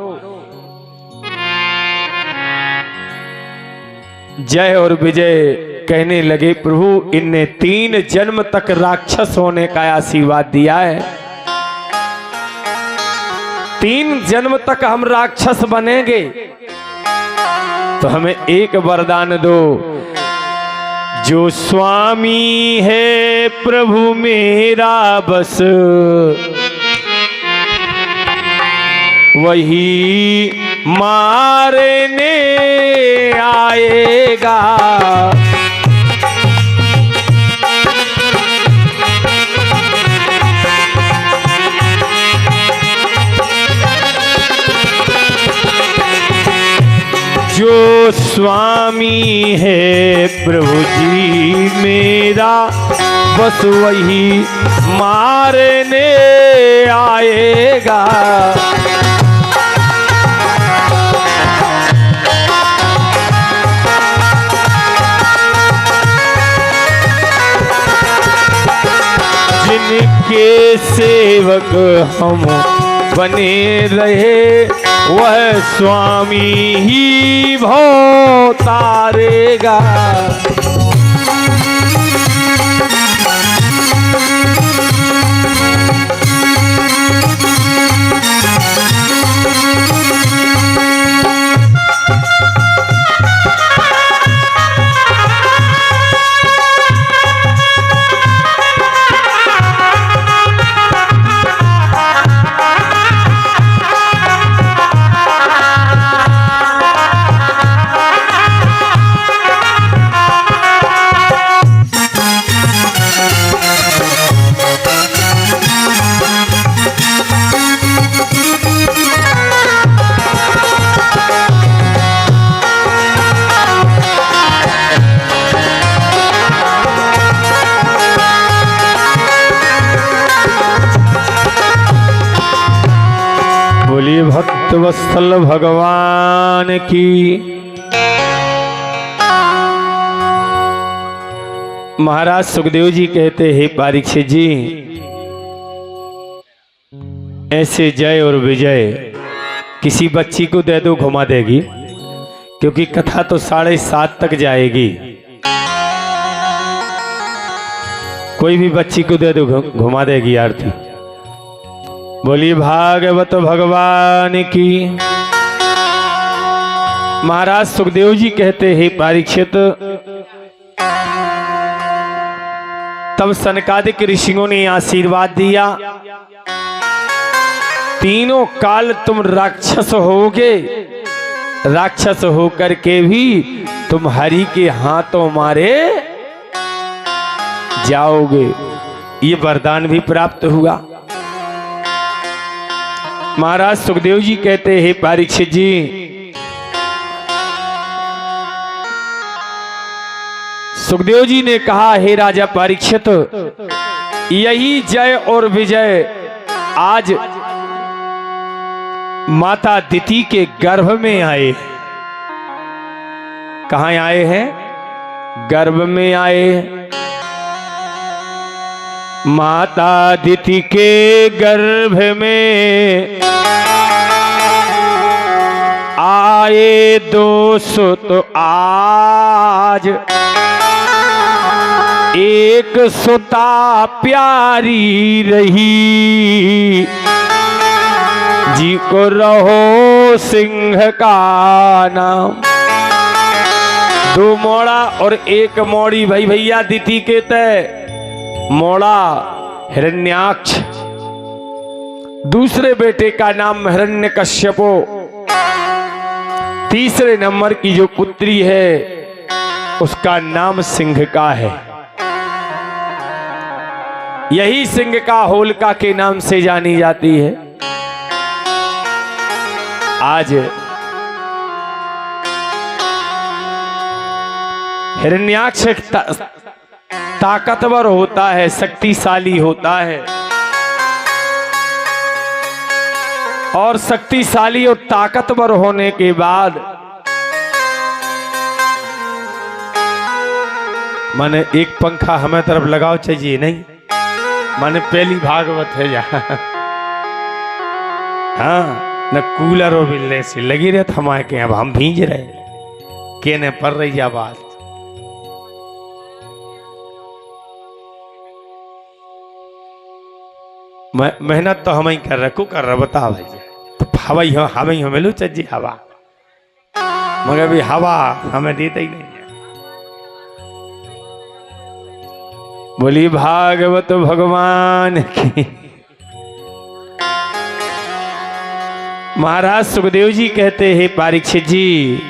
जय और विजय कहने लगे प्रभु इनने 3 जन्म तक राक्षस होने का आशीर्वाद दिया है। 3 जन्म तक हम राक्षस बनेंगे तो हमें एक वरदान दो। जो स्वामी है प्रभु मेरा बस वही मारने आएगा। जो स्वामी है प्रभु जी मेरा बस वही मारने आएगा। जिनके सेवक हम बने रहे वह स्वामी ही भव तारेगा। बोलिए भक्त वत्सल भगवान की। महाराज सुखदेव जी कहते हैं परीक्षित जी, ऐसे जय और विजय किसी बच्ची को दे दो घुमा देगी, क्योंकि कथा तो 7:30 तक जाएगी। कोई भी बच्ची को दे दो घुमा देगी आरती। बोलिए भागवत भगवान की। महाराज सुखदेव जी कहते हैं परीक्षित, तब सनकादिक ऋषियों ने आशीर्वाद दिया, तीनों काल तुम राक्षस होगे, राक्षस होकर के भी तुम हरि के हाथों मारे जाओगे। ये वरदान भी प्राप्त हुआ। महाराज सुखदेव जी कहते हैं परीक्षित जी, सुखदेव जी ने कहा, हे राजा परीक्षित, यही जय और विजय आज माता दिति के गर्भ में आए। कहां आए हैं? गर्भ में आए। माता दिति के गर्भ में आए दो सुत आज, एक सुता प्यारी रही, जी को रहो सिंह का नाम। दो मोड़ा और एक मोड़ी भाई भैया दिति के तय। मोड़ा हिरण्याक्ष, दूसरे बेटे का नाम हिरण्यकश्यपो, तीसरे नंबर की जो पुत्री है उसका नाम सिंह का है। यही सिंह का होलिका के नाम से जानी जाती है। आज हिरण्याक्ष ताकतवर होता है, शक्तिशाली होता है, और शक्तिशाली और ताकतवर होने के बाद माने एक पंखा हमें तरफ लगाओ चाहिए नहीं, माने पहली भागवत है यहाँ। हाँ, न कूलर और बिल्ले से लगी रहे हमारे के, अब हम भींज रहे केने पड़ रही आवाज। मेहनत तो हम ही कर रहे, को कर रहा बता भाई, तो हवा ही हमें मिलू चाहिए हवा, मगर भी हवा हमें देता ही नहीं है। बोली भागवत भगवान की। महाराज सुखदेव जी कहते हैं परीक्षित जी,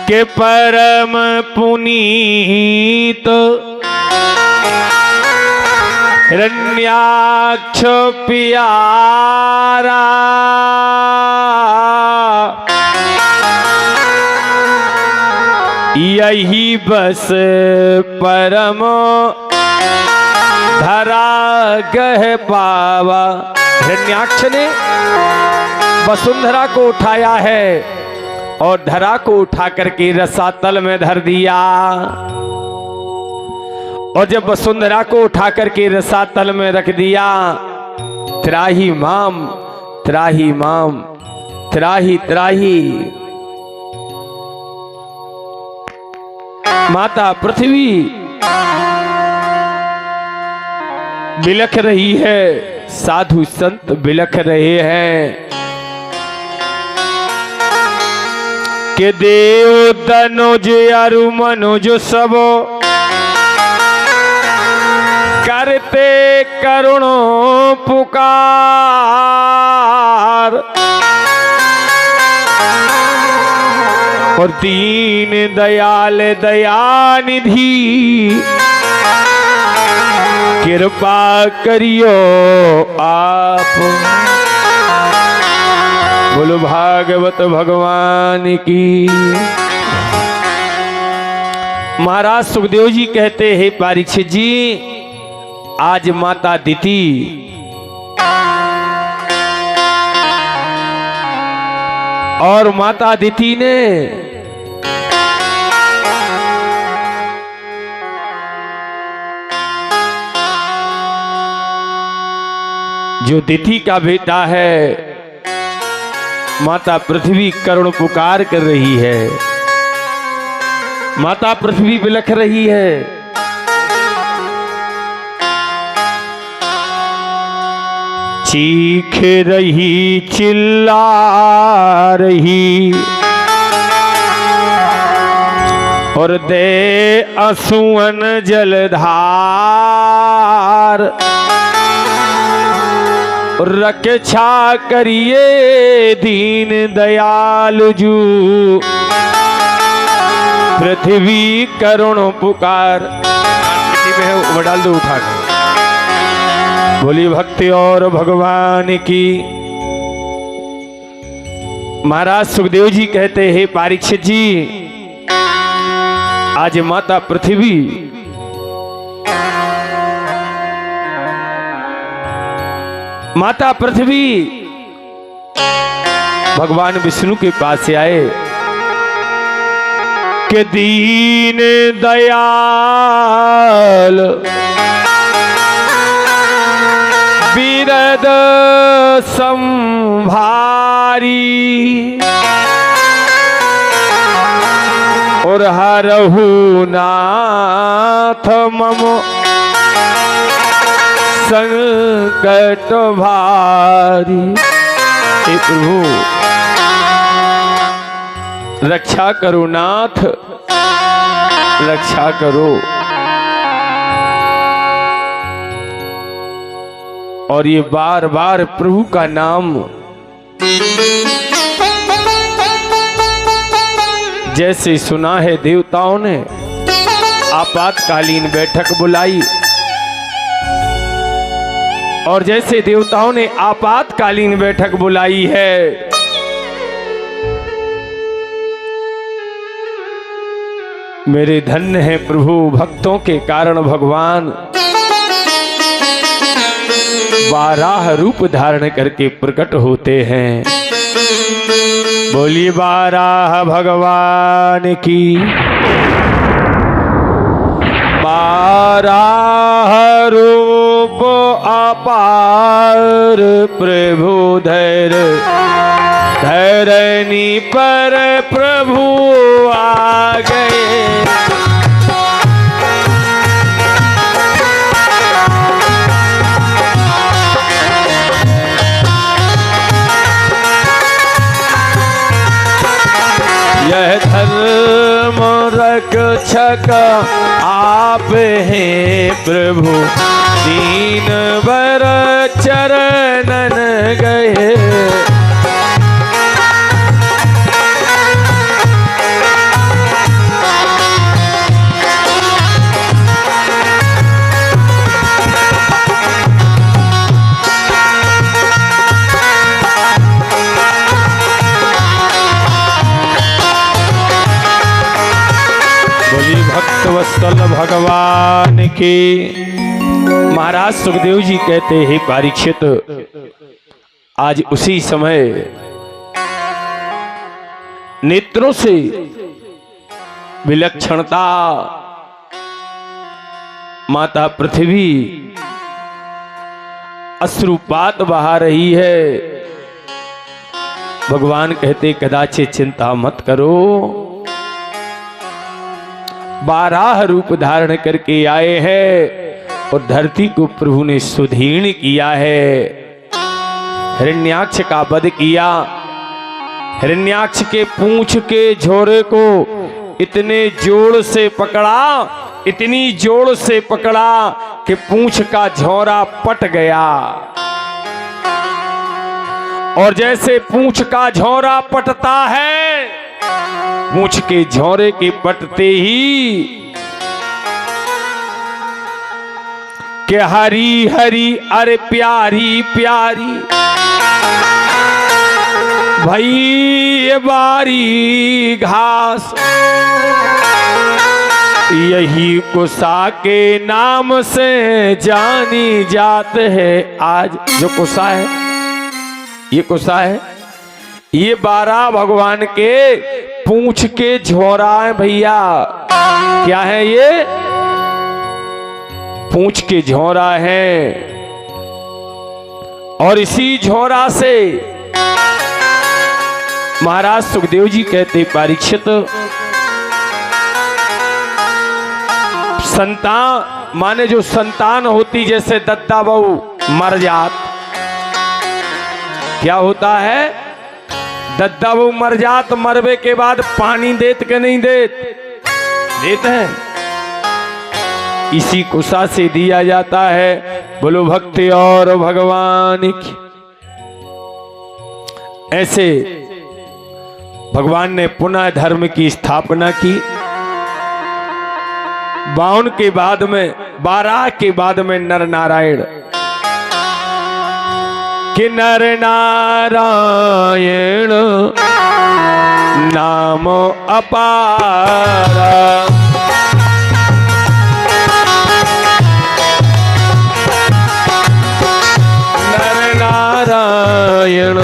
के परम पुनीत हिरण्याक्ष प्यारा, यही बस परम धरा गह पावा। हिरण्याक्ष ने वसुंधरा को उठाया है और धरा को उठा करके रसातल में धर दिया, और जब वसुंधरा को उठा करके रसातल में रख दिया, त्राही माम त्राही माम त्राही त्राही, माता पृथ्वी बिलख रही है, साधु संत बिलख रहे हैं कि देव तनुज अरु मनुज सब करते करुणो पुकार, और दीन दयाल दयानिधि कृपा करियो आप। बोलो भागवत भगवान की। महाराज सुखदेव जी कहते हैं परीक्षित जी, आज माता दिति और माता दिति ने जो दिति का बेटा है, माता पृथ्वी करुण पुकार कर रही है, माता पृथ्वी बिलख रही है। चीख रही, चिल्ला रही और दे असुअन जलधार, रक्षा करिए दीन दयाल जू, पृथ्वी करुण पुकार। में डाल दो उठा कर। बोली भक्ति और भगवान की। महाराज सुखदेव जी कहते हैं परीक्षित जी, आज माता पृथ्वी भगवान विष्णु के पास से आए कि दीन दयाल बिरद संभारी और हरहु नाथ मम संकट भारी। हे प्रभु रक्षा करो नाथ, रक्षा करो। और ये बार बार प्रभु का नाम जैसे सुना है, देवताओं ने आपातकालीन बैठक बुलाई और जैसे देवताओं ने आपातकालीन बैठक बुलाई है, मेरे धन्य है प्रभु भक्तों के कारण भगवान 12 रूप धारण करके प्रकट होते हैं। बोलिए 12 भगवान की। 12 रूप अपार प्रभु धैर्य धरनी पर प्रभु आ गए। यह धर्म रक्षक आप हैं प्रभु, दीन बर चरणन गए। वत्सल भगवान के। महाराज सुखदेव जी कहते हैं परीक्षित, आज उसी समय नेत्रों से विलक्षणता माता पृथ्वी अश्रुपात बहा रही है। भगवान कहते कदाचित चिंता मत करो, 12 रूप धारण करके आए हैं और धरती को प्रभु ने सुदीर्ण किया है। हिरण्याक्ष का वध किया, हिरण्याक्ष के पूंछ के झोरे को इतने जोर से पकड़ा, इतनी जोर से पकड़ा कि पूंछ का झोरा पट गया। और जैसे पूंछ का झोरा पटता है, पूंछ के झोरे के पटते ही कि हरी हरी अरे प्यारी प्यारी भई ये बारी घास। यही कुसा के नाम से जानी जात है आज। जो कुसा है, ये कुसा है, ये 12 भगवान के पूंछ के झोरा है भैया। क्या है ये? पूंछ के झोरा है। और इसी झोरा से महाराज सुखदेव जी कहते, परीक्षित संतान माने जो संतान होती, जैसे दत्ता बहू मर जात, क्या होता है? दद्दा बहू मर जात, मरवे के बाद पानी देत के नहीं देत? देते हैं। इसी कुसा से दिया जाता है। बोलो भक्ति और भगवान की। ऐसे भगवान ने पुनः धर्म की स्थापना की। 52 के बाद में, 12 के बाद में नर नारायण कि नर नारायण नाम अपारा। नर नारायण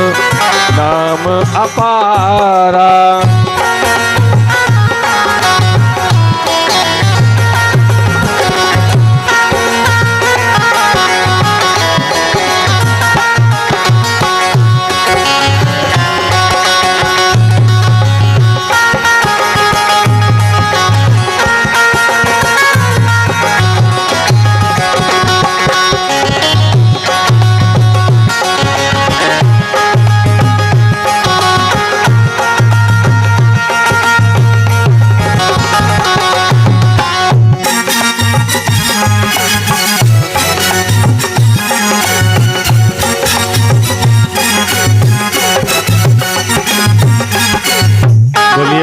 नाम अपारा।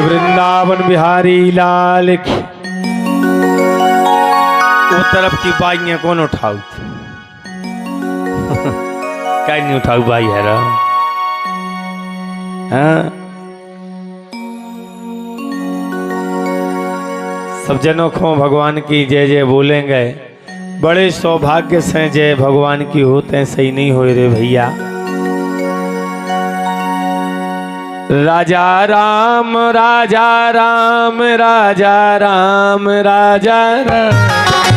वृंदावन बिहारी लाल की। वो तरफ की बाइयां कौन उठाऊ? कहीं नहीं उठाऊ भाई है रा। हाँ? सब जनों को भगवान की जय जय बोलेंगे। बड़े सौभाग्य से जय भगवान की होते हैं, सही नहीं हो रे भैया। राजा राम राजा राम राजा राम राजा राम।